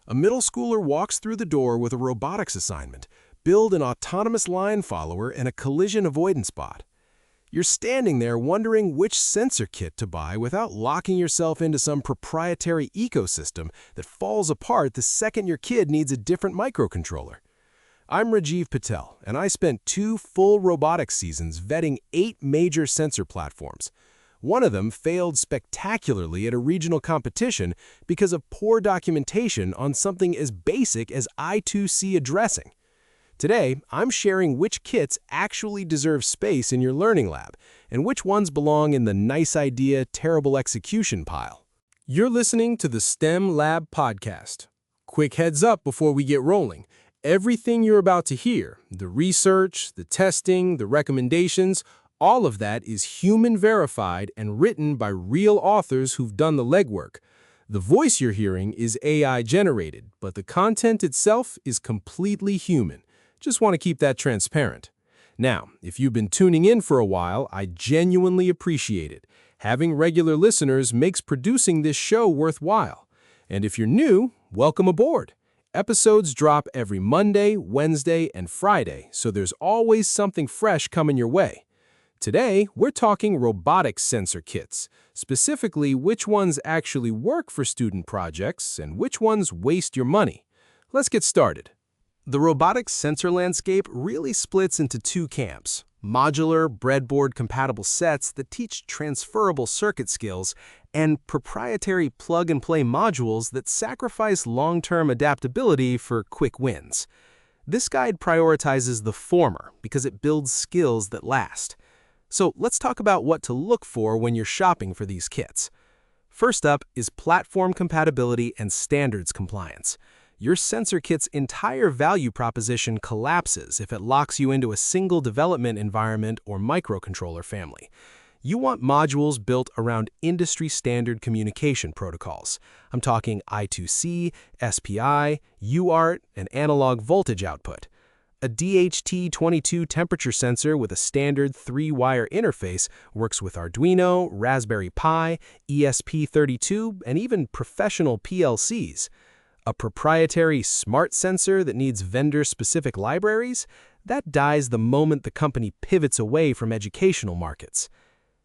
A middle schooler walks through the door with a robotics assignment: build an autonomous line follower and a collision avoidance bot. You're standing there wondering which sensor kit to buy without locking yourself into some proprietary ecosystem that falls apart the second your kid needs a different microcontroller. I'm Rajiv Patel, and I spent 2 full robotics seasons vetting 8 major sensor platforms. One of them failed spectacularly at a regional competition because of poor documentation on something as basic as I2C addressing. Today, I'm sharing which kits actually deserve space in your learning lab and which ones belong in the nice idea, terrible execution pile. You're listening to the STEM Lab podcast. Quick heads up before we get rolling. Everything you're about to hear, the research, the testing, the recommendations, all of that is human verified and written by real authors who've done the legwork. The voice you're hearing is AI generated, but the content itself is completely human. Just want to keep that transparent. Now, if you've been tuning in for a while, I genuinely appreciate it. Having regular listeners makes producing this show worthwhile. And if you're new, welcome aboard. Episodes drop every Monday, Wednesday, and Friday, so there's always something fresh coming your way. Today, we're talking robotics sensor kits, specifically which ones actually work for student projects and which ones waste your money. Let's get started. The robotics sensor landscape really splits into 2 camps: modular, breadboard-compatible sets that teach transferable circuit skills, and proprietary plug-and-play modules that sacrifice long-term adaptability for quick wins. This guide prioritizes the former because it builds skills that last. So let's talk about what to look for when you're shopping for these kits. First up is platform compatibility and standards compliance. Your sensor kit's entire value proposition collapses if it locks you into a single development environment or microcontroller family. You want modules built around industry-standard communication protocols. I'm talking I2C, SPI, UART, and analog voltage output. A DHT22 temperature sensor with a standard 3-wire interface works with Arduino, Raspberry Pi, ESP32, and even professional PLCs. A proprietary smart sensor that needs vendor-specific libraries? That dies the moment the company pivots away from educational markets.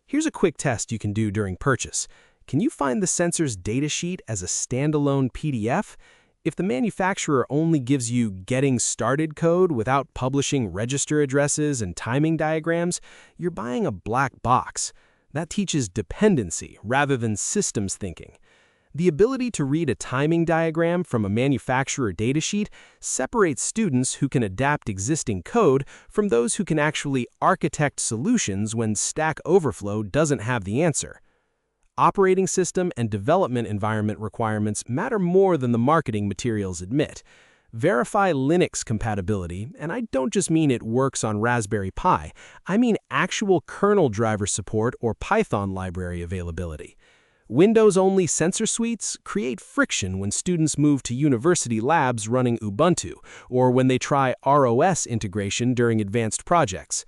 Here's a quick test you can do during purchase. Can you find the sensor's datasheet as a standalone PDF? If the manufacturer only gives you getting started code without publishing register addresses and timing diagrams, you're buying a black box. That teaches dependency rather than systems thinking. The ability to read a timing diagram from a manufacturer datasheet separates students who can adapt existing code from those who can actually architect solutions when Stack Overflow doesn't have the answer. Operating system and development environment requirements matter more than the marketing materials admit. Verify Linux compatibility, and I don't just mean it works on Raspberry Pi. I mean actual kernel driver support or Python library availability. Windows-only sensor suites create friction when students move to university labs running Ubuntu, or when they try ROS integration during advanced projects.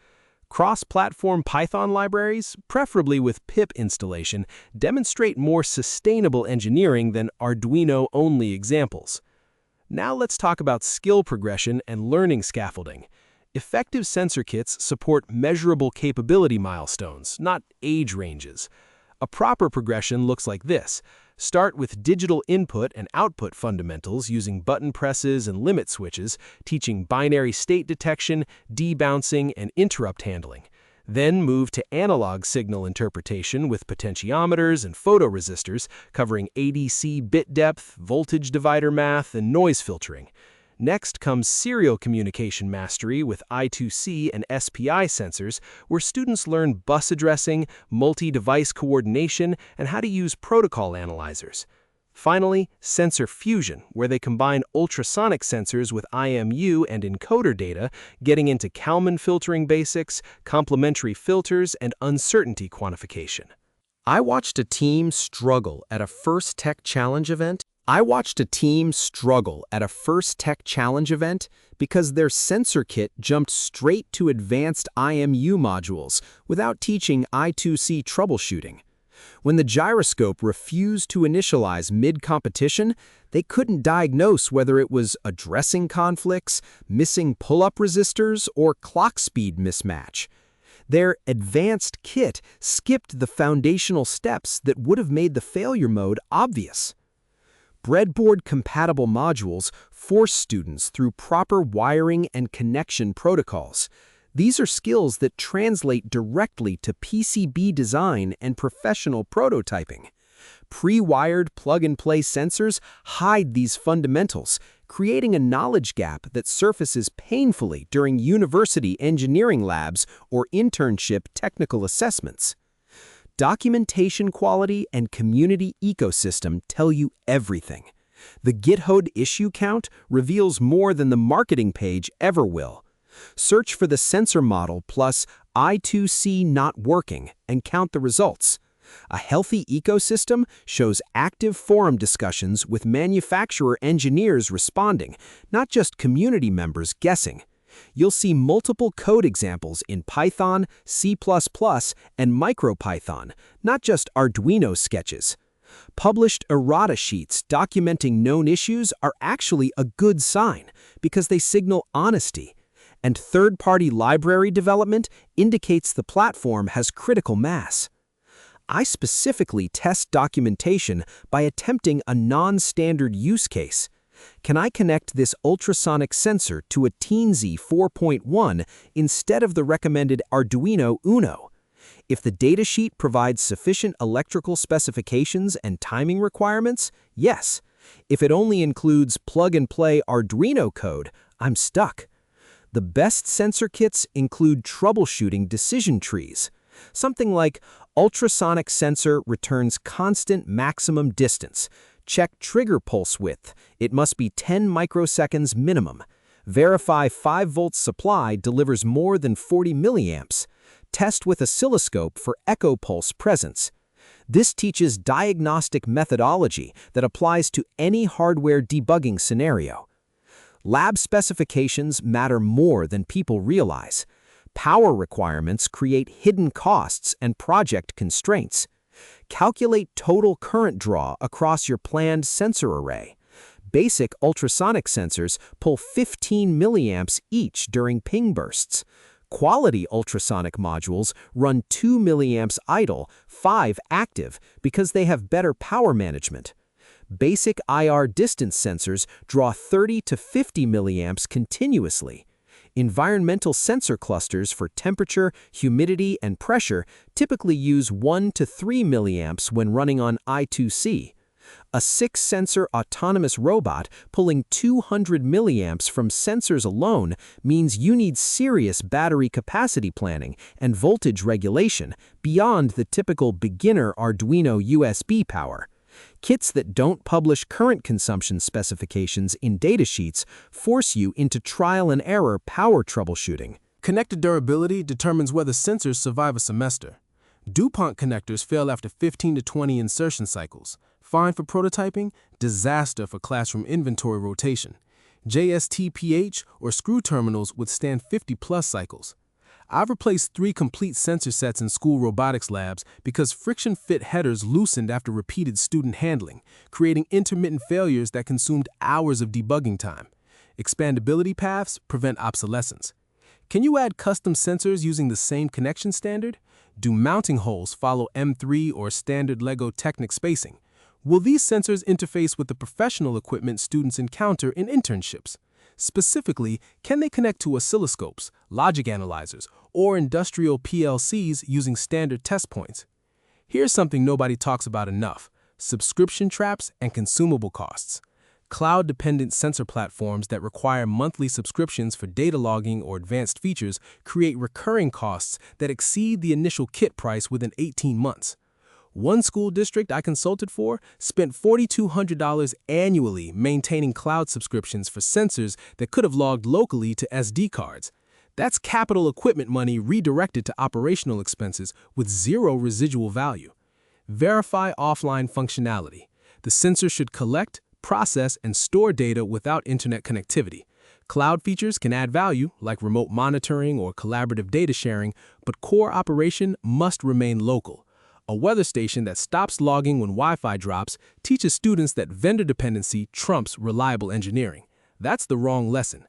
Cross-platform Python libraries, preferably with pip installation, demonstrate more sustainable engineering than Arduino-only examples. Now let's talk about skill progression and learning scaffolding. Effective sensor kits support measurable capability milestones, not age ranges. A proper progression looks like this. Start with digital input and output fundamentals using button presses and limit switches, teaching binary state detection, debouncing, and interrupt handling. Then move to analog signal interpretation with potentiometers and photoresistors, covering ADC bit depth, voltage divider math, and noise filtering. Next comes serial communication mastery with I2C and SPI sensors, where students learn bus addressing, multi-device coordination, and how to use protocol analyzers. Finally, sensor fusion, where they combine ultrasonic sensors with IMU and encoder data, getting into Kalman filtering basics, complementary filters, and uncertainty quantification. I watched a team struggle at a First Tech Challenge event because their sensor kit jumped straight to advanced IMU modules without teaching I2C troubleshooting. When the gyroscope refused to initialize mid-competition, they couldn't diagnose whether it was addressing conflicts, missing pull-up resistors, or clock speed mismatch. Their advanced kit skipped the foundational steps that would have made the failure mode obvious. Breadboard-compatible modules force students through proper wiring and connection protocols. These are skills that translate directly to PCB design and professional prototyping. Pre-wired plug-and-play sensors hide these fundamentals, creating a knowledge gap that surfaces painfully during university engineering labs or internship technical assessments. Documentation quality and community ecosystem tell you everything. The GitHub issue count reveals more than the marketing page ever will. Search for the sensor model plus I2C not working and count the results. A healthy ecosystem shows active forum discussions with manufacturer engineers responding, not just community members guessing. You'll see multiple code examples in Python, C++, and MicroPython, not just Arduino sketches. Published errata sheets documenting known issues are actually a good sign because they signal honesty. And third-party library development indicates the platform has critical mass. I specifically test documentation by attempting a non-standard use case. Can I connect this ultrasonic sensor to a Teensy 4.1 instead of the recommended Arduino Uno? If the datasheet provides sufficient electrical specifications and timing requirements, yes. If it only includes plug-and-play Arduino code, I'm stuck. The best sensor kits include troubleshooting decision trees. Something like ultrasonic sensor returns constant maximum distance. Check trigger pulse width. It must be 10 microseconds minimum. Verify 5-volt supply delivers more than 40 milliamps. Test with oscilloscope for echo pulse presence. This teaches diagnostic methodology that applies to any hardware debugging scenario. Lab specifications matter more than people realize. Power requirements create hidden costs and project constraints. Calculate total current draw across your planned sensor array. Basic ultrasonic sensors pull 15 milliamps each during ping bursts. Quality ultrasonic modules run 2 milliamps idle, 5 active, because they have better power management. Basic IR distance sensors draw 30 to 50 milliamps continuously. Environmental sensor clusters for temperature, humidity, and pressure typically use 1 to 3 milliamps when running on I2C. A 6-sensor autonomous robot pulling 200 milliamps from sensors alone means you need serious battery capacity planning and voltage regulation beyond the typical beginner Arduino USB power. Kits that don't publish current consumption specifications in datasheets force you into trial-and-error power troubleshooting. Connector durability determines whether sensors survive a semester. DuPont connectors fail after 15 to 20 insertion cycles. Fine for prototyping, disaster for classroom inventory rotation. JSTPH or screw terminals withstand 50-plus cycles. I've replaced 3 complete sensor sets in school robotics labs because friction fit headers loosened after repeated student handling, creating intermittent failures that consumed hours of debugging time. Expandability paths prevent obsolescence. Can you add custom sensors using the same connection standard? Do mounting holes follow M3 or standard LEGO Technic spacing? Will these sensors interface with the professional equipment students encounter in internships? Specifically, can they connect to oscilloscopes, logic analyzers, or industrial PLCs using standard test points? Here's something nobody talks about enough: subscription traps and consumable costs. Cloud-dependent sensor platforms that require monthly subscriptions for data logging or advanced features create recurring costs that exceed the initial kit price within 18 months. One school district I consulted for spent $4,200 annually maintaining cloud subscriptions for sensors that could have logged locally to SD cards. That's capital equipment money redirected to operational expenses with zero residual value. Verify offline functionality. The sensor should collect, process, and store data without internet connectivity. Cloud features can add value, like remote monitoring or collaborative data sharing, but core operation must remain local. A weather station that stops logging when Wi-Fi drops teaches students that vendor dependency trumps reliable engineering. That's the wrong lesson.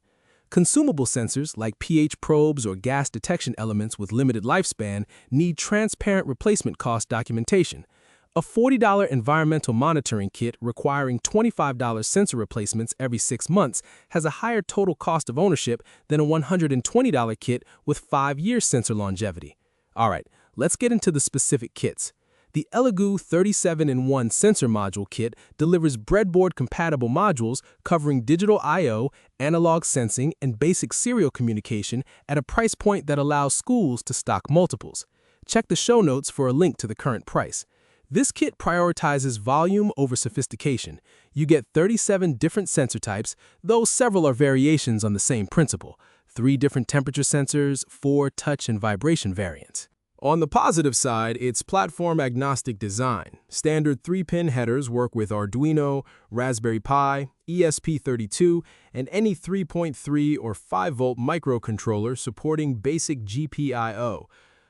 Consumable sensors like pH probes or gas detection elements with limited lifespan need transparent replacement cost documentation. A $40 environmental monitoring kit requiring $25 sensor replacements every 6 months has a higher total cost of ownership than a $120 kit with 5 years sensor longevity. All right, let's get into the specific kits. The Elegoo 37-in-1 sensor module kit delivers breadboard-compatible modules covering digital I/O, analog sensing, and basic serial communication at a price point that allows schools to stock multiples. Check the show notes for a link to the current price. This kit prioritizes volume over sophistication. You get 37 different sensor types, though several are variations on the same principle. 3 different temperature sensors, 4 touch and vibration variants. On the positive side, it's platform-agnostic design. Standard 3-pin headers work with Arduino, Raspberry Pi, ESP32, and any 3.3 or 5-volt microcontroller supporting basic GPIO.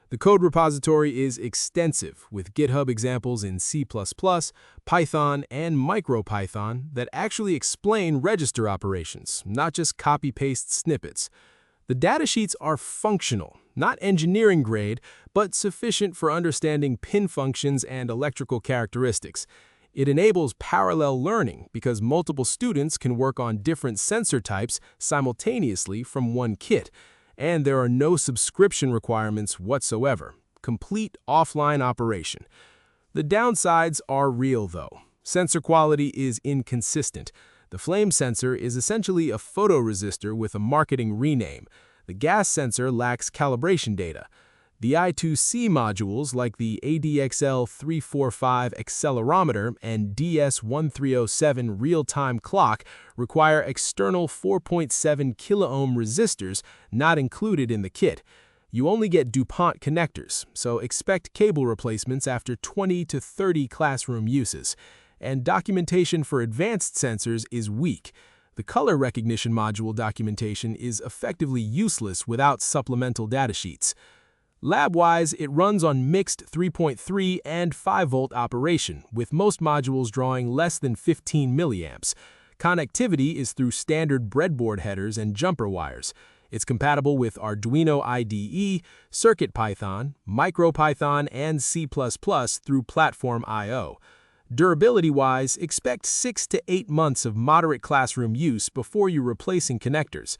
The code repository is extensive, with GitHub examples in C++, Python, and MicroPython that actually explain register operations, not just copy-paste snippets. The datasheets are functional, not engineering grade, but sufficient for understanding pin functions and electrical characteristics. It enables parallel learning because multiple students can work on different sensor types simultaneously from one kit, and there are no subscription requirements whatsoever. Complete offline operation. The downsides are real, though. Sensor quality is inconsistent. The flame sensor is essentially a photoresistor with a marketing rename. The gas sensor lacks calibration data. The I2C modules like the ADXL345 accelerometer and DS1307 real-time clock require external 4.7 kiloohm resistors not included in the kit. You only get DuPont connectors, so expect cable replacements after 20 to 30 classroom uses. And documentation for advanced sensors is weak. The color recognition module documentation is effectively useless without supplemental datasheets. Lab-wise, it runs on mixed 3.3 and 5-volt operation, with most modules drawing less than 15 milliamps. Connectivity is through standard breadboard headers and jumper wires. It's compatible with Arduino IDE, CircuitPython, MicroPython, and C++ through Platform I/O. Durability-wise, expect 6 to 8 months of moderate classroom use before you're replacing connectors.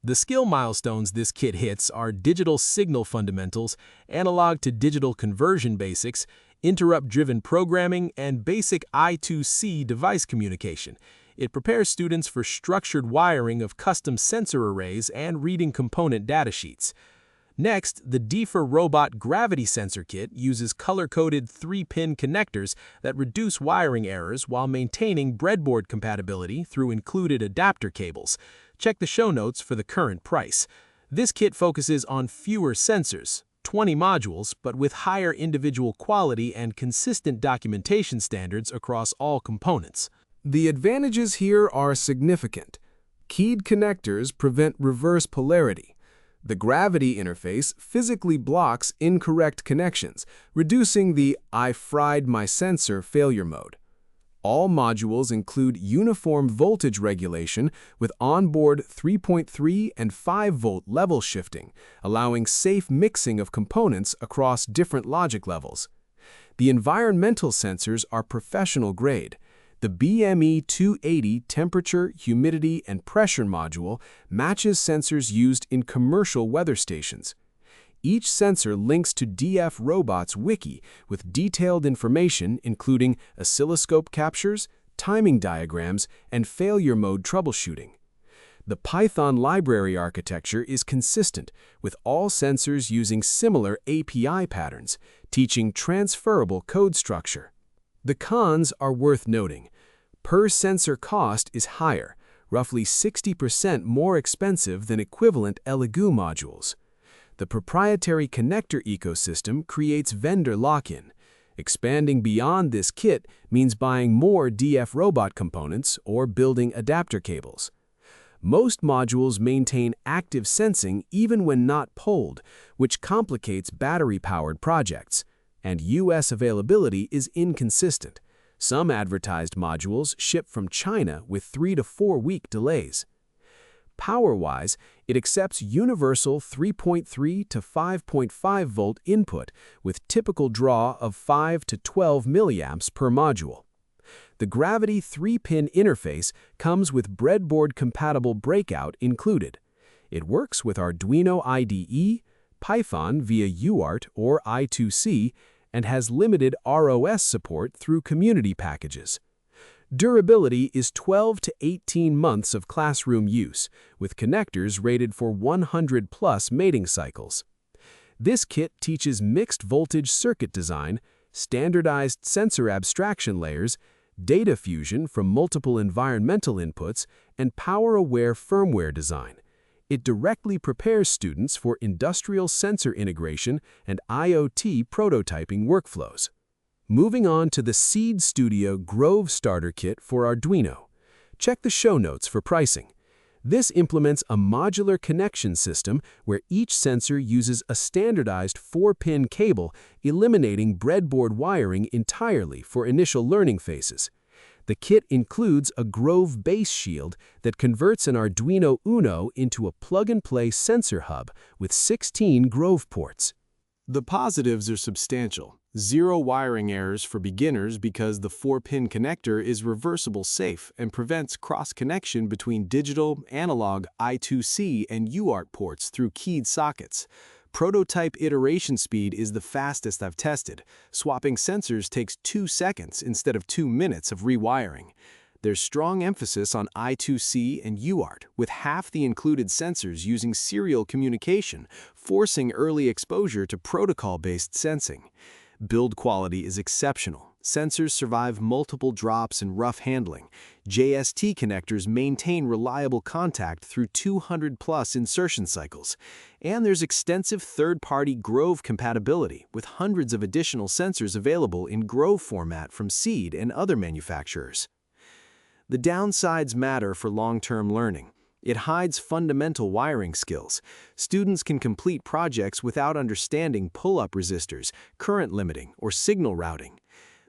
The skill milestones this kit hits are digital signal fundamentals, analog to digital conversion basics, interrupt-driven programming, and basic I2C device communication. It prepares students for structured wiring of custom sensor arrays and reading component datasheets. Next, the DFA Robot Gravity Sensor Kit uses color-coded 3-pin connectors that reduce wiring errors while maintaining breadboard compatibility through included adapter cables. Check the show notes for the current price. This kit focuses on fewer sensors, 20 modules, but with higher individual quality and consistent documentation standards across all components. The advantages here are significant. Keyed connectors prevent reverse polarity. The gravity interface physically blocks incorrect connections, reducing the "I fried my sensor" failure mode. All modules include uniform voltage regulation with onboard 3.3 and 5-volt level shifting, allowing safe mixing of components across different logic levels. The environmental sensors are professional grade. The BME 280 temperature, humidity, and pressure module matches sensors used in commercial weather stations. Each sensor links to DF Robot's wiki with detailed information including oscilloscope captures, timing diagrams, and failure mode troubleshooting. The Python library architecture is consistent, with all sensors using similar API patterns, teaching transferable code structure. The cons are worth noting. Per sensor cost is higher, roughly 60% more expensive than equivalent Elegoo modules. The proprietary connector ecosystem creates vendor lock-in. Expanding beyond this kit means buying more DF Robot components or building adapter cables. Most modules maintain active sensing even when not polled, which complicates battery-powered projects. and US availability is inconsistent. Some advertised modules ship from China with 3 to 4 week delays. Power-wise, it accepts universal 3.3 to 5.5 volt input with typical draw of 5 to 12 milliamps per module. The Gravity 3-pin interface comes with breadboard-compatible breakout included. It works with Arduino IDE, Python via UART or I2C, and has limited ROS support through community packages. Durability is 12 to 18 months of classroom use, with connectors rated for 100+ mating cycles. This kit teaches mixed voltage circuit design, standardized sensor abstraction layers, data fusion from multiple environmental inputs, and power-aware firmware design. It directly prepares students for industrial sensor integration and IoT prototyping workflows. Moving on to the Seed Studio Grove Starter Kit for Arduino. Check the show notes for pricing. This implements a modular connection system where each sensor uses a standardized 4-pin cable, eliminating breadboard wiring entirely for initial learning phases. The kit includes a Grove base shield that converts an Arduino Uno into a plug-and-play sensor hub with 16 Grove ports. The positives are substantial. 0 wiring errors for beginners because the 4-pin connector is reversible safe and prevents cross-connection between digital, analog, I2C, and UART ports through keyed sockets. Prototype iteration speed is the fastest I've tested. Swapping sensors takes 2 seconds instead of 2 minutes of rewiring. There's strong emphasis on I2C and UART, with half the included sensors using serial communication, forcing early exposure to protocol-based sensing. Build quality is exceptional. Sensors survive multiple drops and rough handling. JST connectors maintain reliable contact through 200+ insertion cycles. And there's extensive third-party Grove compatibility, with hundreds of additional sensors available in Grove format from Seed and other manufacturers. The downsides matter for long-term learning. It hides fundamental wiring skills. Students can complete projects without understanding pull-up resistors, current limiting, or signal routing.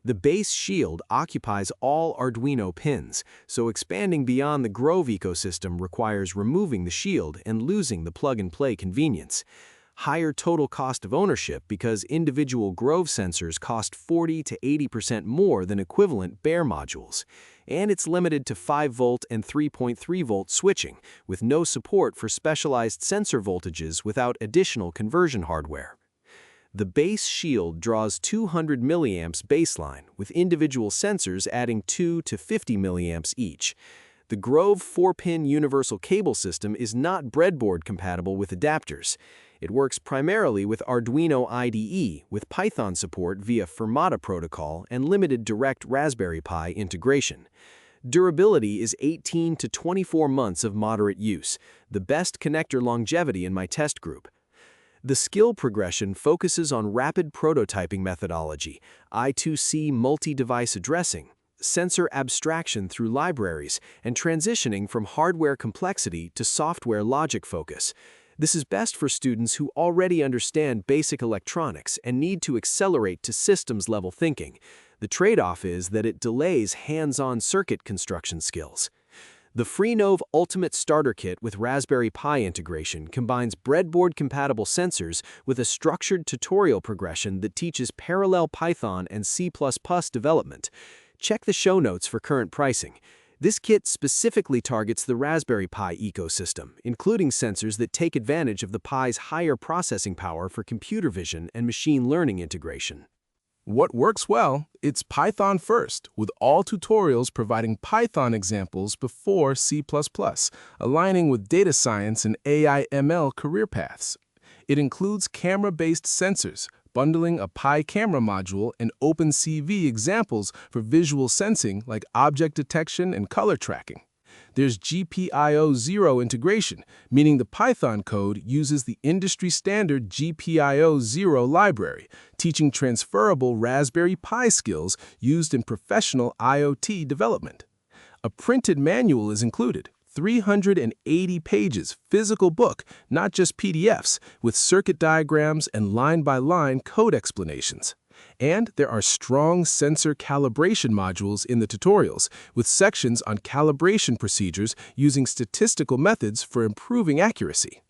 The base shield occupies all Arduino pins, so expanding beyond the Grove ecosystem requires removing the shield and losing the plug-and-play convenience. Higher total cost of ownership because individual Grove sensors cost 40 to 80% more than equivalent bare modules. And it's limited to 5-volt and 3.3-volt switching, with no support for specialized sensor voltages without additional conversion hardware. The base shield draws 200 milliamps baseline, with individual sensors adding 2 to 50 milliamps each. The Grove 4-pin universal cable system is not breadboard compatible with adapters. It works primarily with Arduino IDE, with Python support via Fermata protocol and limited direct Raspberry Pi integration. Durability is 18 to 24 months of moderate use, the best connector longevity in my test group. The skill progression focuses on rapid prototyping methodology, I2C multi-device addressing, sensor abstraction through libraries, and transitioning from hardware complexity to software logic focus. This is best for students who already understand basic electronics and need to accelerate to systems-level thinking. The trade-off is that it delays hands-on circuit construction skills. The Freenove Ultimate Starter Kit with Raspberry Pi integration combines breadboard-compatible sensors with a structured tutorial progression that teaches parallel Python and C++ development. Check the show notes for current pricing. This kit specifically targets the Raspberry Pi ecosystem, including sensors that take advantage of the Pi's higher processing power for computer vision and machine learning integration. What works well? It's Python first, with all tutorials providing Python examples before C++, aligning with data science and AI/ML career paths. It includes camera-based sensors, bundling a Pi camera module and OpenCV examples for visual sensing like object detection and color tracking. There's GPIO 0 integration, meaning the Python code uses the industry-standard GPIO 0 library, teaching transferable Raspberry Pi skills used in professional IoT development. A printed manual is included, 380 pages physical book, not just PDFs, with circuit diagrams and line-by-line code explanations. And there are strong sensor calibration modules in the tutorials, with sections on calibration procedures using statistical methods for improving accuracy.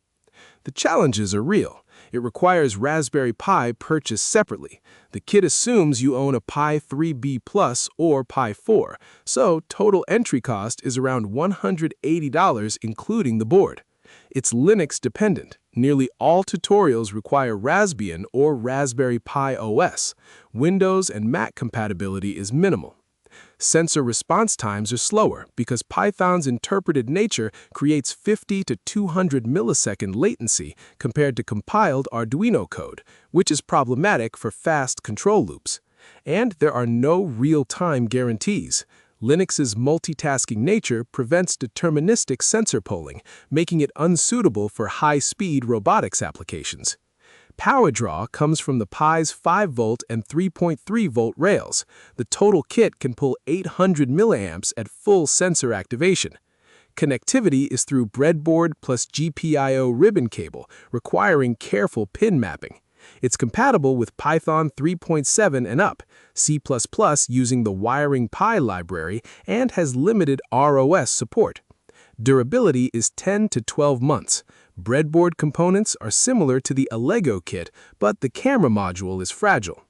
The challenges are real. It requires Raspberry Pi purchased separately. The kit assumes you own a Pi 3B Plus or Pi 4, so total entry cost is around $180 including the board. It's Linux dependent. Nearly all tutorials require Raspbian or Raspberry Pi OS. Windows and Mac compatibility is minimal. Sensor response times are slower because Python's interpreted nature creates 50 to 200 millisecond latency compared to compiled Arduino code, which is problematic for fast control loops. And there are no real-time guarantees. Linux's multitasking nature prevents deterministic sensor polling, making it unsuitable for high-speed robotics applications. Power draw comes from the Pi's 5-volt and 3.3-volt rails. The total kit can pull 800 milliamps at full sensor activation. Connectivity is through breadboard plus GPIO ribbon cable, requiring careful pin mapping. It's compatible with Python 3.7 and up, C++ using the Wiring Pi library, and has limited ROS support. Durability is 10 to 12 months. Breadboard components are similar to the Allego kit, but the camera module is fragile.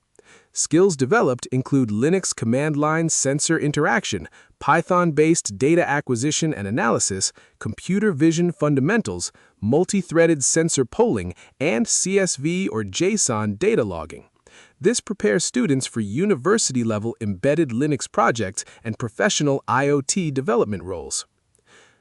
Skills developed include Linux command line sensor interaction, Python-based data acquisition and analysis, computer vision fundamentals, multi-threaded sensor polling, and CSV or JSON data logging. This prepares students for university-level embedded Linux projects and professional IoT development roles.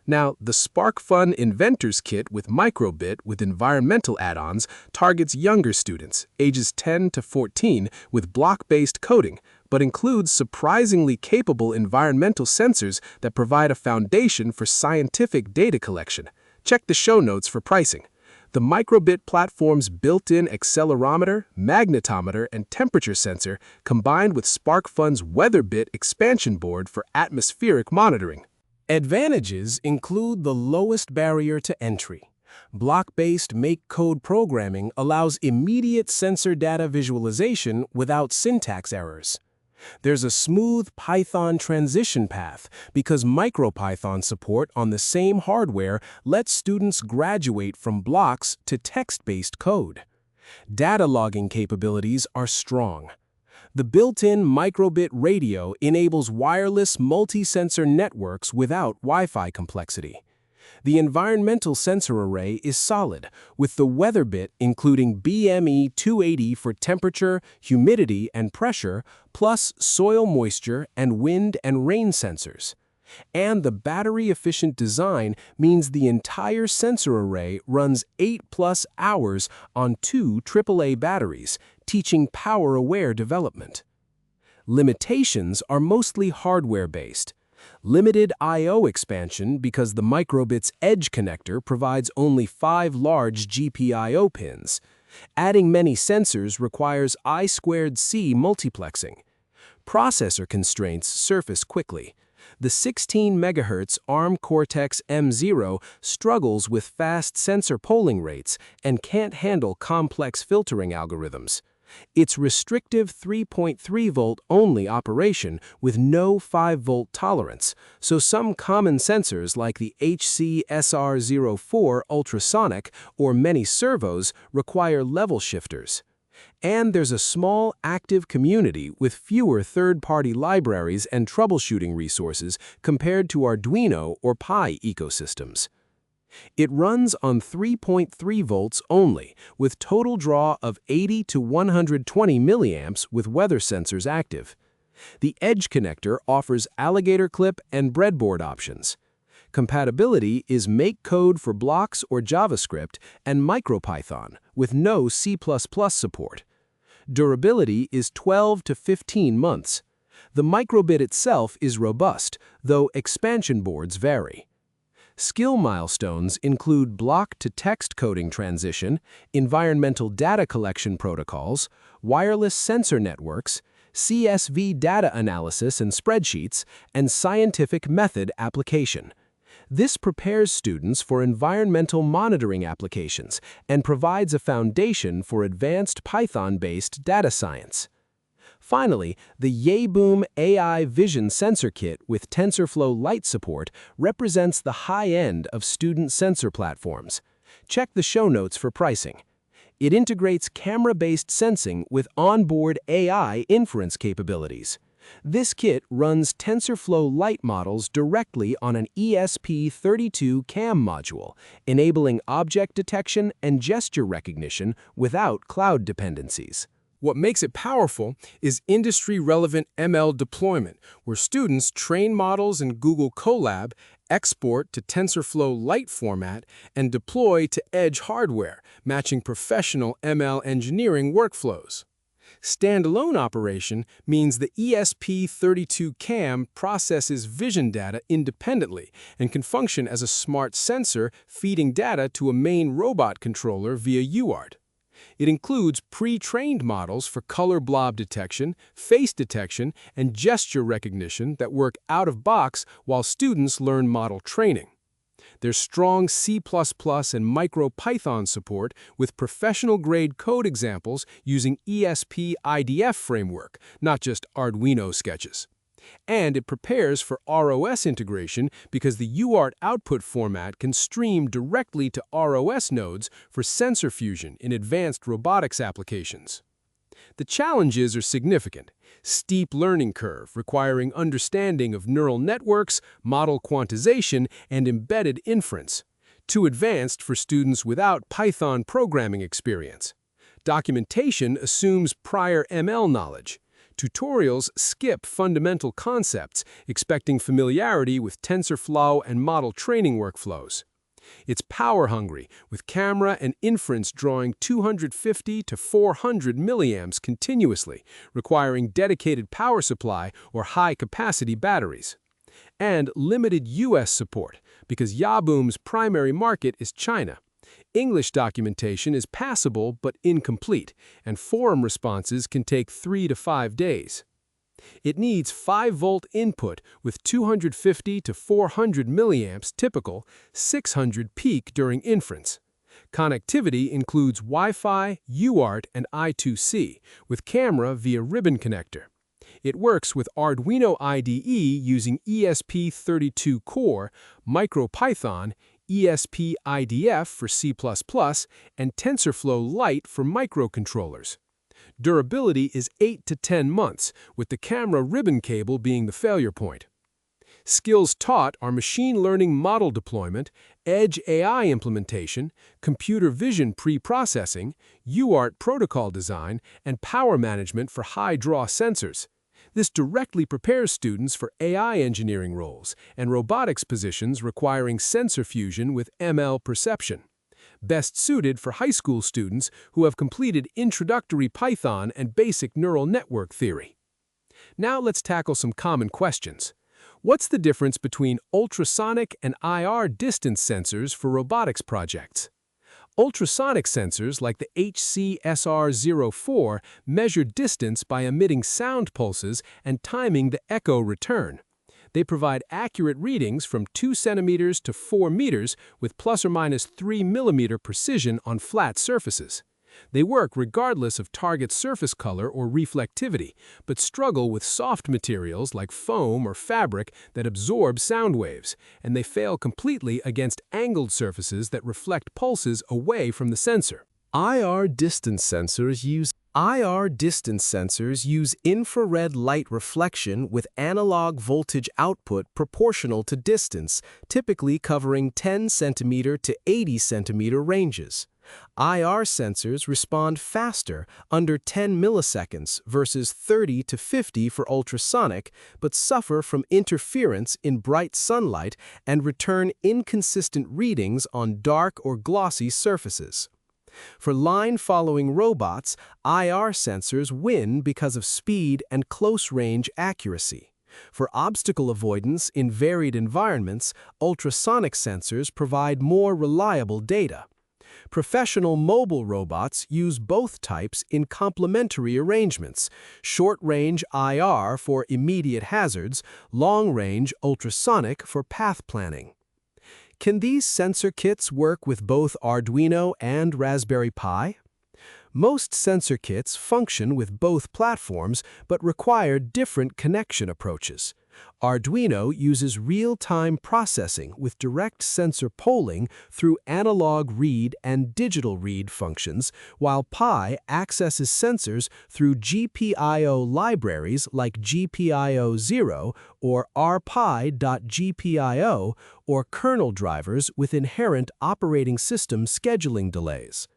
Now, the SparkFun Inventors Kit with Microbit with environmental add-ons targets younger students, ages 10 to 14, with block-based coding, but includes surprisingly capable environmental sensors that provide a foundation for scientific data collection. Check the show notes for pricing. The Microbit platform's built-in accelerometer, magnetometer, and temperature sensor combined with SparkFun's WeatherBit expansion board for atmospheric monitoring. Advantages include the lowest barrier to entry. Block-based make-code programming allows immediate sensor data visualization without syntax errors. There's a smooth Python transition path because MicroPython support on the same hardware lets students graduate from blocks to text-based code. Data logging capabilities are strong. The built-in microbit radio enables wireless multi-sensor networks without Wi-Fi complexity. The environmental sensor array is solid, with the WeatherBit including BME 280 for temperature, humidity, and pressure, plus soil moisture and wind and rain sensors. And the battery-efficient design means the entire sensor array runs 8+ hours on 2 AAA batteries, teaching power-aware development. Limitations are mostly hardware-based. Limited I/O expansion because the Microbit's Edge connector provides only 5 large GPIO pins. Adding many sensors requires I²C multiplexing. Processor constraints surface quickly. The 16 MHz ARM Cortex-M0 struggles with fast sensor polling rates and can't handle complex filtering algorithms. It's restrictive 3.3-volt only operation with no 5-volt tolerance, so some common sensors like the HC-SR04 Ultrasonic or many servos require level shifters. And there's a small, active community with fewer third-party libraries and troubleshooting resources compared to Arduino or Pi ecosystems. It runs on 3.3 volts only, with total draw of 80 to 120 milliamps with weather sensors active. The Edge connector offers alligator clip and breadboard options. Compatibility is make code for blocks or JavaScript and MicroPython, with no C++ support. Durability is 12 to 15 months. The microbit itself is robust, though expansion boards vary. Skill milestones include block-to-text coding transition, environmental data collection protocols, wireless sensor networks, CSV data analysis and spreadsheets, and scientific method application. This prepares students for environmental monitoring applications and provides a foundation for advanced Python-based data science. Finally, the Yaboom AI Vision Sensor Kit with TensorFlow Lite support represents the high end of student sensor platforms. Check the show notes for pricing. It integrates camera-based sensing with onboard AI inference capabilities. This kit runs TensorFlow Lite models directly on an ESP32 CAM module, enabling object detection and gesture recognition without cloud dependencies. What makes it powerful is industry-relevant ML deployment, where students train models in Google Colab, export to TensorFlow Lite format, and deploy to edge hardware, matching professional ML engineering workflows. Standalone operation means the ESP32 CAM processes vision data independently and can function as a smart sensor feeding data to a main robot controller via UART. It includes pre-trained models for color blob detection, face detection, and gesture recognition that work out of box while students learn model training. There's strong C++ and MicroPython support with professional-grade code examples using ESP-IDF framework, not just Arduino sketches. And it prepares for ROS integration because the UART output format can stream directly to ROS nodes for sensor fusion in advanced robotics applications. The challenges are significant. Steep learning curve requiring understanding of neural networks, model quantization, and embedded inference. Too advanced for students without Python programming experience. Documentation assumes prior ML knowledge. Tutorials skip fundamental concepts, expecting familiarity with TensorFlow and model training workflows. It's power-hungry, with camera and inference drawing 250 to 400 milliamps continuously, requiring dedicated power supply or high-capacity batteries. And limited US support, because Yaboom's primary market is China. English documentation is passable but incomplete, and forum responses can take 3 to 5 days. It needs 5-volt input with 250 to 400 milliamps typical, 600 peak during inference. Connectivity includes Wi-Fi, UART, and I2C, with camera via ribbon connector. It works with Arduino IDE using ESP32 Core, MicroPython, ESP-IDF for C++, and TensorFlow Lite for microcontrollers. Durability is 8 to 10 months, with the camera ribbon cable being the failure point. Skills taught are machine learning model deployment, edge AI implementation, computer vision pre-processing, UART protocol design, and power management for high-draw sensors. This directly prepares students for AI engineering roles and robotics positions requiring sensor fusion with ML perception. Best suited for high school students who have completed introductory Python and basic neural network theory. Now let's tackle some common questions. What's the difference between ultrasonic and IR distance sensors for robotics projects? Ultrasonic sensors like the HC-SR04 measure distance by emitting sound pulses and timing the echo return. They provide accurate readings from 2 centimeters to 4 meters with plus or minus 3 millimeter precision on flat surfaces. They work regardless of target surface color or reflectivity, but struggle with soft materials like foam or fabric that absorb sound waves, and they fail completely against angled surfaces that reflect pulses away from the sensor. IR distance sensors use infrared light reflection with analog voltage output proportional to distance, typically covering 10 centimeter to 80 centimeter ranges. IR sensors respond faster, under 10 milliseconds versus 30 to 50 for ultrasonic, but suffer from interference in bright sunlight and return inconsistent readings on dark or glossy surfaces. For line-following robots, IR sensors win because of speed and close-range accuracy. For obstacle avoidance in varied environments, ultrasonic sensors provide more reliable data. Professional mobile robots use both types in complementary arrangements, short-range IR for immediate hazards, long-range ultrasonic for path planning. Can these sensor kits work with both Arduino and Raspberry Pi? Most sensor kits function with both platforms but require different connection approaches. Arduino uses real-time processing with direct sensor polling through analog read and digital read functions, while Pi accesses sensors through GPIO libraries like GPIO0 or rpi.gpio or kernel drivers with inherent operating system scheduling delays.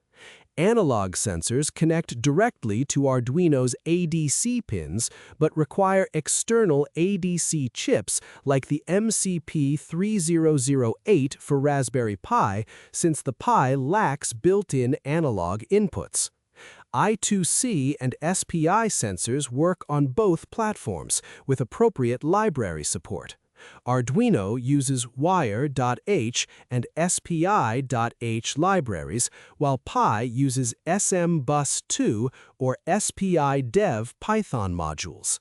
Analog sensors connect directly to Arduino's ADC pins but require external ADC chips like the MCP3008 for Raspberry Pi, since the Pi lacks built-in analog inputs. I2C and SPI sensors work on both platforms with appropriate library support. Arduino uses wire.h and SPI.h libraries, while Pi uses SMBus2 or SPI-Dev Python modules.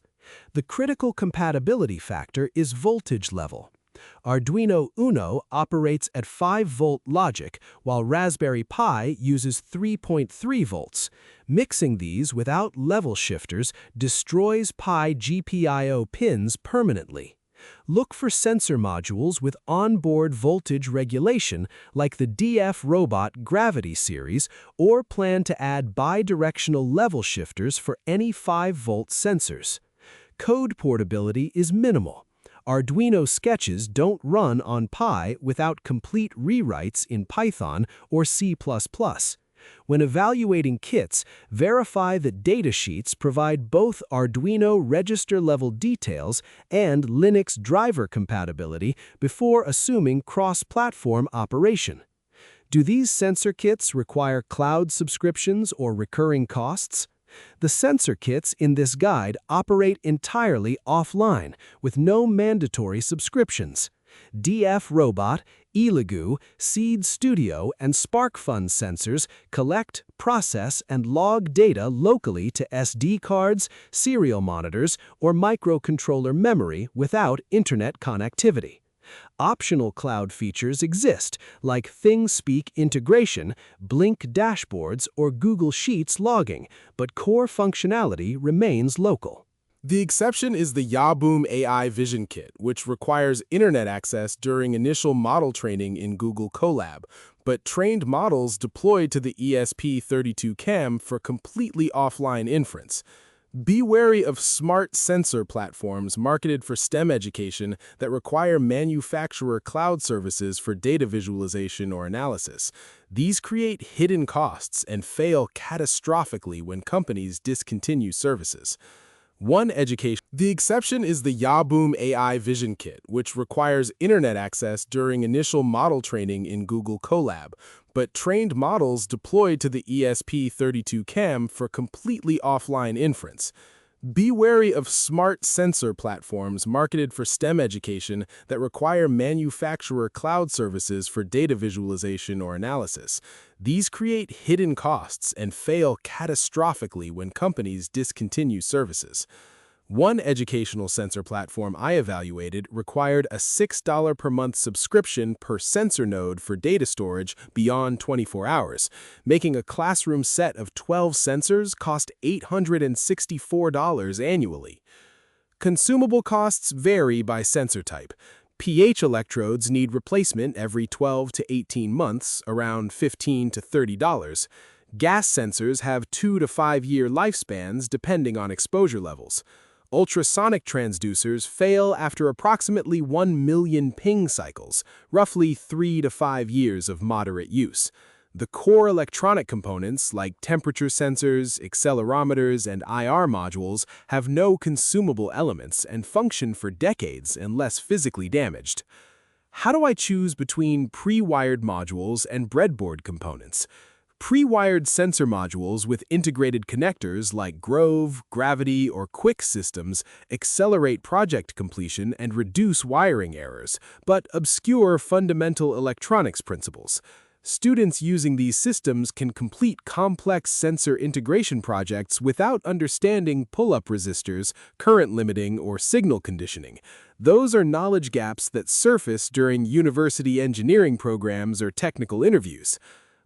The critical compatibility factor is voltage level. Arduino Uno operates at 5-volt logic, while Raspberry Pi uses 3.3 volts. Mixing these without level shifters destroys Pi GPIO pins permanently. Look for sensor modules with onboard voltage regulation like the DF Robot Gravity series, or plan to add bidirectional level shifters for any 5-volt sensors. Code portability is minimal. Arduino sketches don't run on Pi without complete rewrites in Python or C++. When evaluating kits, verify that datasheets provide both Arduino register-level details and Linux driver compatibility before assuming cross-platform operation. Do these sensor kits require cloud subscriptions or recurring costs? The sensor kits in this guide operate entirely offline, with no mandatory subscriptions. DF Robot, Elegoo, Seed Studio, and SparkFun sensors collect, process, and log data locally to SD cards, serial monitors, or microcontroller memory without internet connectivity. Optional cloud features exist, like ThingSpeak integration, Blink dashboards, or Google Sheets logging, but core functionality remains local. The exception is the Yaboom AI Vision Kit, which requires internet access during initial model training in Google Colab, but trained models deployed to the ESP32 for completely offline inference. Be wary of smart sensor platforms marketed for STEM education that require manufacturer cloud services for data visualization or analysis. These create hidden costs and fail catastrophically when companies discontinue services. The exception is the Yaboom AI Vision Kit, which requires internet access during initial model training in Google Colab, but trained models deployed to the ESP32 for completely offline inference. Be wary of smart sensor platforms marketed for STEM education that require manufacturer cloud services for data visualization or analysis. These create hidden costs and fail catastrophically when companies discontinue services. One educational sensor platform I evaluated required a $6 per month subscription per sensor node for data storage beyond 24 hours, making a classroom set of 12 sensors cost $864 annually. Consumable costs vary by sensor type. pH electrodes need replacement every 12 to 18 months, around $15 to $30. Gas sensors have 2 to 5 year lifespans depending on exposure levels. Ultrasonic transducers fail after approximately 1 million ping cycles, roughly 3 to 5 years of moderate use. The core electronic components, like temperature sensors, accelerometers, and IR modules, have no consumable elements and function for decades unless physically damaged. How do I choose between pre-wired modules and breadboard components? Pre-wired sensor modules with integrated connectors like Grove, Gravity, or Quick systems accelerate project completion and reduce wiring errors, but obscure fundamental electronics principles. Students using these systems can complete complex sensor integration projects without understanding pull-up resistors, current limiting, or signal conditioning. Those are knowledge gaps that surface during university engineering programs or technical interviews.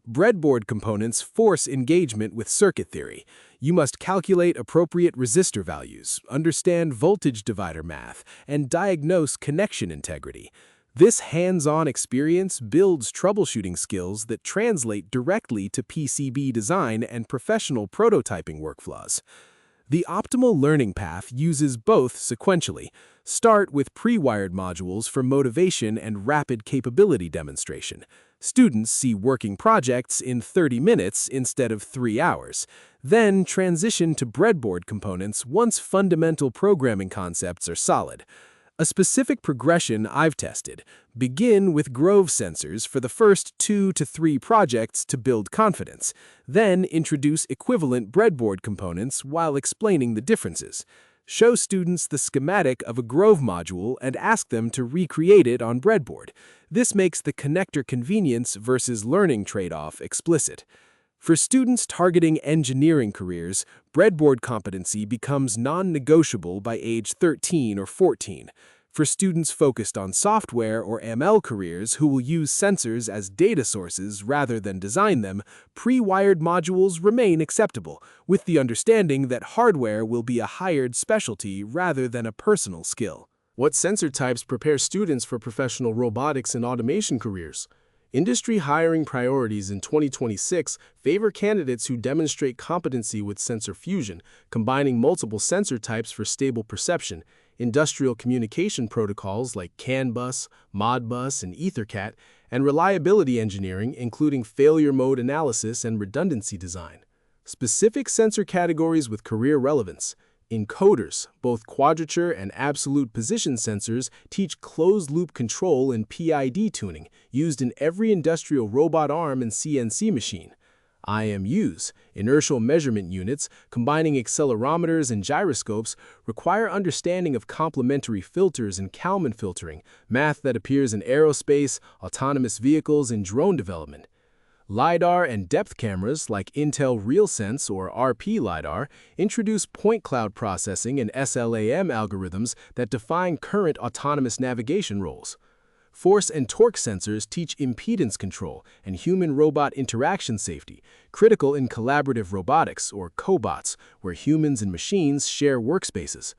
Breadboard components force engagement with circuit theory. You must calculate appropriate resistor values, understand voltage divider math, and diagnose connection integrity. This hands-on experience builds troubleshooting skills that translate directly to PCB design and professional prototyping workflows. The optimal learning path uses both sequentially. Start with pre-wired modules for motivation and rapid capability demonstration. Students see working projects in 30 minutes instead of 3 hours. Then transition to breadboard components once fundamental programming concepts are solid. A specific progression I've tested. Begin with Grove sensors for the first 2 to 3 projects to build confidence. Then introduce equivalent breadboard components while explaining the differences. Show students the schematic of a Grove module and ask them to recreate it on breadboard. This makes the connector convenience versus learning trade-off explicit. For students targeting engineering careers, breadboard competency becomes non-negotiable by age 13 or 14. For students focused on software or ML careers who will use sensors as data sources rather than design them, pre-wired modules remain acceptable, with the understanding that hardware will be a hired specialty rather than a personal skill. What sensor types prepare students for professional robotics and automation careers? Industry hiring priorities in 2026 favor candidates who demonstrate competency with sensor fusion, combining multiple sensor types for stable perception, industrial communication protocols like CAN bus, Modbus, and EtherCAT, and reliability engineering including failure mode analysis and redundancy design. Specific sensor categories with career relevance. Encoders, both quadrature and absolute position sensors, teach closed-loop control and PID tuning, used in every industrial robot arm and CNC machine. IMUs, inertial measurement units, combining accelerometers and gyroscopes, require understanding of complementary filters and Kalman filtering, math that appears in aerospace, autonomous vehicles, and drone development. LiDAR and depth cameras like Intel RealSense or RP LiDAR introduce point cloud processing and SLAM algorithms that define current autonomous navigation roles. Force and torque sensors teach impedance control and human-robot interaction safety, critical in collaborative robotics or cobots, where humans and machines share workspaces.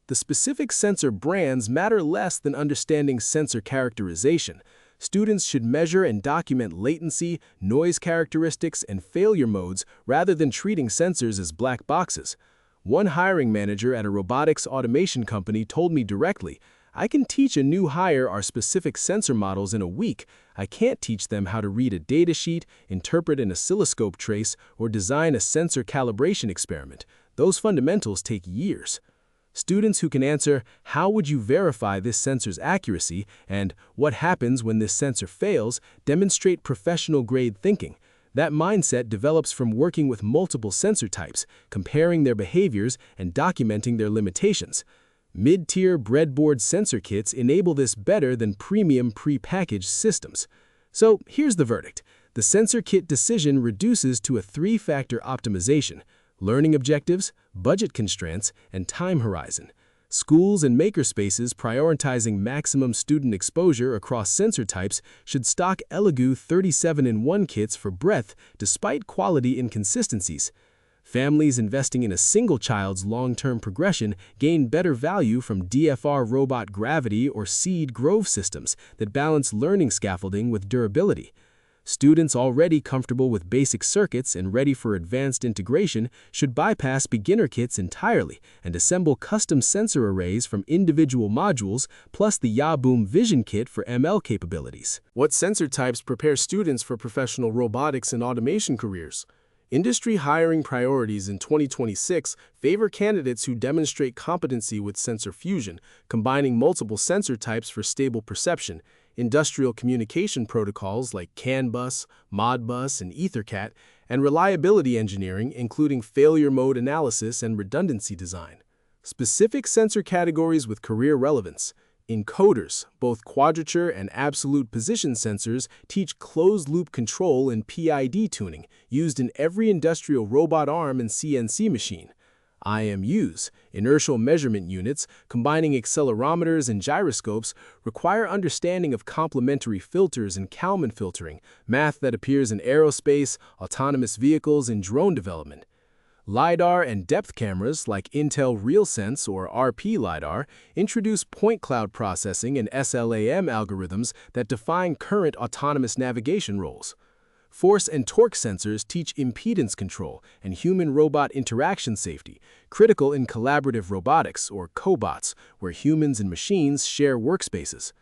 The specific sensor brands matter less than understanding sensor characterization. Students should measure and document latency, noise characteristics, and failure modes rather than treating sensors as black boxes. One hiring manager at a robotics automation company told me directly, "I can teach a new hire our specific sensor models in a week. I can't teach them how to read a datasheet, interpret an oscilloscope trace, or design a sensor calibration experiment. Those fundamentals take years." Students who can answer, "How would you verify this sensor's accuracy?" and "What happens when this sensor fails?" demonstrate professional-grade thinking. That mindset develops from working with multiple sensor types, comparing their behaviors, and documenting their limitations. Mid-tier breadboard sensor kits enable this better than premium pre-packaged systems. So here's the verdict. The sensor kit decision reduces to a 3-factor optimization: learning objectives, budget constraints, and time horizon. Schools and makerspaces prioritizing maximum student exposure across sensor types should stock Elegoo 37-in-1 kits for breadth despite quality inconsistencies. Families investing in a single child's long-term progression gain better value from DFR Robot Gravity or Seed Grove systems that balance learning scaffolding with durability. Students already comfortable with basic circuits and ready for advanced integration should bypass beginner kits entirely and assemble custom sensor arrays from individual modules plus the Yaboom Vision Kit for ML capabilities. What sensor types prepare students for professional robotics and automation careers? Industry hiring priorities in 2026 favor candidates who demonstrate competency with sensor fusion, combining multiple sensor types for stable perception, industrial communication protocols like CAN bus, Modbus, and EtherCAT, and reliability engineering including failure mode analysis and redundancy design. Specific sensor categories with career relevance. Encoders, both quadrature and absolute position sensors, teach closed-loop control and PID tuning, used in every industrial robot arm and CNC machine. IMUs, inertial measurement units, combining accelerometers and gyroscopes, require understanding of complementary filters and Kalman filtering, math that appears in aerospace, autonomous vehicles, and drone development. LiDAR and depth cameras like Intel RealSense or RP LiDAR introduce point cloud processing and SLAM algorithms that define current autonomous navigation roles. Force and torque sensors teach impedance control and human-robot interaction safety, critical in collaborative robotics or cobots, where humans and machines share workspaces.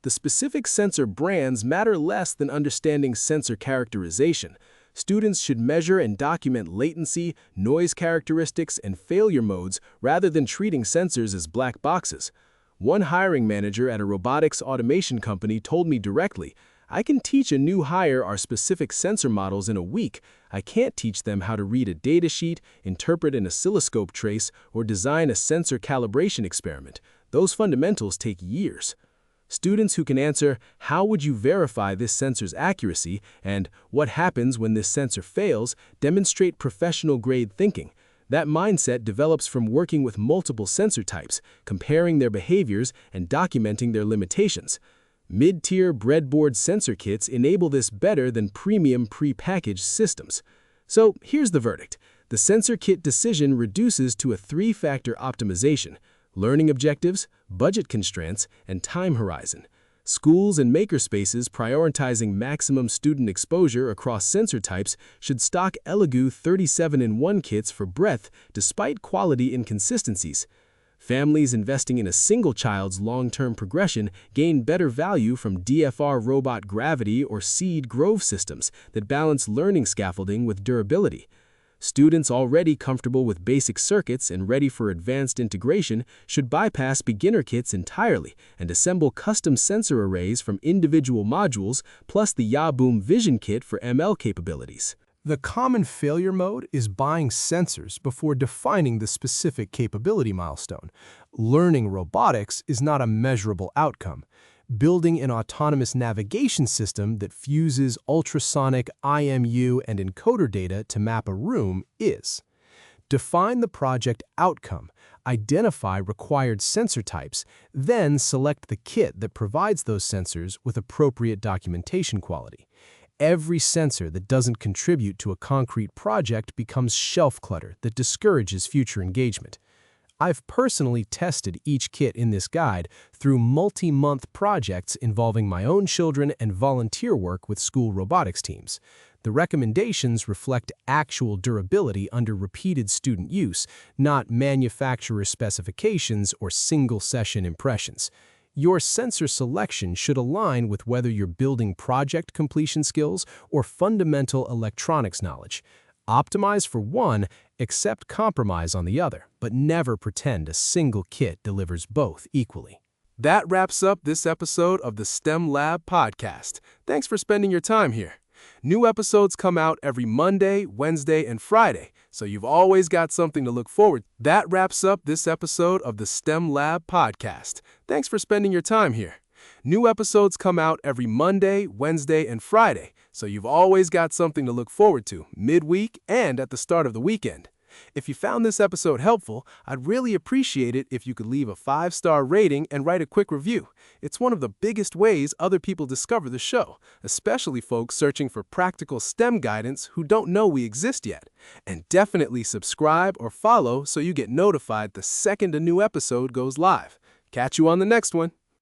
The specific sensor brands matter less than understanding sensor characterization. Students should measure and document latency, noise characteristics, and failure modes rather than treating sensors as black boxes. One hiring manager at a robotics automation company told me directly, "I can teach a new hire our specific sensor models in a week. I can't teach them how to read a datasheet, interpret an oscilloscope trace, or design a sensor calibration experiment. Those fundamentals take years." Students who can answer, "How would you verify this sensor's accuracy?" and "What happens when this sensor fails?" demonstrate professional-grade thinking. That mindset develops from working with multiple sensor types, comparing their behaviors, and documenting their limitations. Mid-tier breadboard sensor kits enable this better than premium pre-packaged systems. So here's the verdict. The sensor kit decision reduces to a three-factor optimization: learning objectives, budget constraints, and time horizon. Schools and makerspaces prioritizing maximum student exposure across sensor types should stock Elegoo 37-in-1 kits for breadth despite quality inconsistencies. Families investing in a single child's long-term progression gain better value from DFR Robot Gravity or Seed Grove systems that balance learning scaffolding with durability. Students already comfortable with basic circuits and ready for advanced integration should bypass beginner kits entirely and assemble custom sensor arrays from individual modules plus the Yaboom Vision Kit for ML capabilities. The common failure mode is buying sensors before defining the specific capability milestone. Learning robotics is not a measurable outcome. Building an autonomous navigation system that fuses ultrasonic, IMU, and encoder data to map a room is. Define the project outcome, identify required sensor types, then select the kit that provides those sensors with appropriate documentation quality. Every sensor that doesn't contribute to a concrete project becomes shelf clutter that discourages future engagement. I've personally tested each kit in this guide through multi-month projects involving my own children and volunteer work with school robotics teams. The recommendations reflect actual durability under repeated student use, not manufacturer specifications or single-session impressions. Your sensor selection should align with whether you're building project completion skills or fundamental electronics knowledge. Optimize for one, accept compromise on the other, but never pretend a single kit delivers both equally. That wraps up this episode of the STEM Lab podcast. Thanks for spending your time here. New episodes come out every Monday, Wednesday, and Friday, so you've always got something to look forward to. That wraps up this episode of the STEM Lab podcast. Thanks for spending your time here. New episodes come out every Monday, Wednesday, and Friday, so you've always got something to look forward to midweek and at the start of the weekend. If you found this episode helpful, I'd really appreciate it if you could leave a 5-star rating and write a quick review. It's one of the biggest ways other people discover the show, especially folks searching for practical STEM guidance who don't know we exist yet. And definitely subscribe or follow so you get notified the second a new episode goes live. Catch you on the next one.